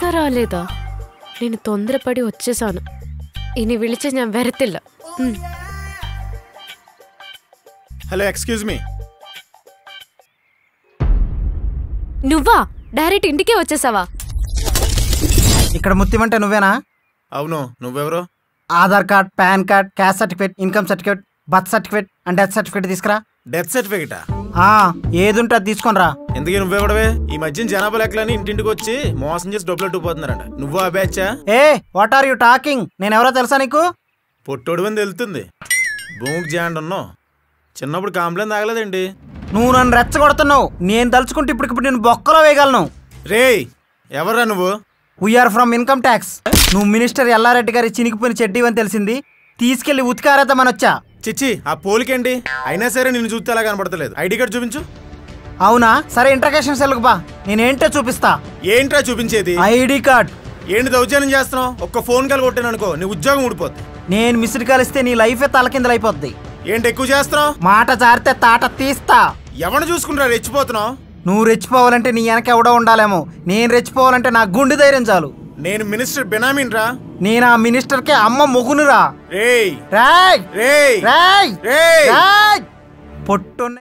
ఇంకా రాలేదా? నేను తొందరపడి వచ్చేసాను. ഇനി വിളിച്ച് ഞാൻ വരത്തില്ല. Hello excuse me. నువ్వా? డైరెక్ట్ ఇంటికే వచ్చేసావా? ఇక్కడ ముత్తిమంటే నువ్వేనా? అవును, నువ్వెవరు? Aadhaar card, pan card, caste certificate, income certificate, birth certificate and death certificate తీసుకురా. డెత్ సర్టిఫికేటా? ఏదుంటే అది తీసుకొని రా. ఎందుకే నువ్వెవడవే? ఈ మధ్యన జనాభా లెక్కలని ఇంటింటికి వచ్చి మోసం చేసి డబ్బులు అట్టుకుపోతున్నారంట. నువ్వు ఆ బ్యాచా? What are you talking? నేను ఎవరో తెలుసా నీకు? పొట్టోడు అని తెలుస్తుంది. భూమికి జాండ్ ఉన్నావు. చిన్నప్పుడు కాంప్లైంట్ తాగలేదండి. నువ్వు నన్ను రెచ్చగొడుతున్నావు. నేను తలుచుకుంటే ఇప్పటికిప్పుడు నేను బొక్కలో వేయగలను. రేయ్, ఎవర్రా నువ్వు? We are from income tax. నువ్వు మినిస్టర్ ఎల్లారెడ్డి గారి చినిగిపోయిన చెడ్డీ అని తెలిసింది. తీసుకెళ్లి ఉతికారేద్దామని వచ్చా. చిచ్చి, ఆ పోలికేంటి? అయినా సరే నిన్ను చూస్తే అలా కనపడతలేదు. ఐడి కార్డు చూపించు. అవునా, సరే ఇంట్రగేషన్ సెల్కు బా, నేనేంటో చూపిస్తా. ఏంట్రా చూపించేది? ID card. ఏంటి దౌర్జన్యం చేస్తున్నావు? ఒక్క ఫోన్ కాల్ కొట్టాను అనుకో, నీ ఉద్యోగం ఊడిపోద్ది. నేను మిస్డ్ కాల్ ఇస్తే నీ లైఫే తలకిందలైపోద్ది. ఏంటి ఎక్కువ చేస్తున్నావు? మాట జారితే తాట తీస్తా. ఎవరిని చూసుకుంటా రెచ్చిపోతున్నావు? నువ్వు రెచ్చిపోవాలంటే నీ వెనక ఎవడో ఉండాలేమో. నేను రెచ్చిపోవాలంటే నా గుండె ధైర్యం చాలు. నేను మినిస్టర్ బెనామీన్ రా. నేను ఆ మినిస్టర్కే అమ్మ మొగునురా. రేయ్ రాయ్ రేయ్ రాయ్ రేయ్ రాయ్ పొట్టు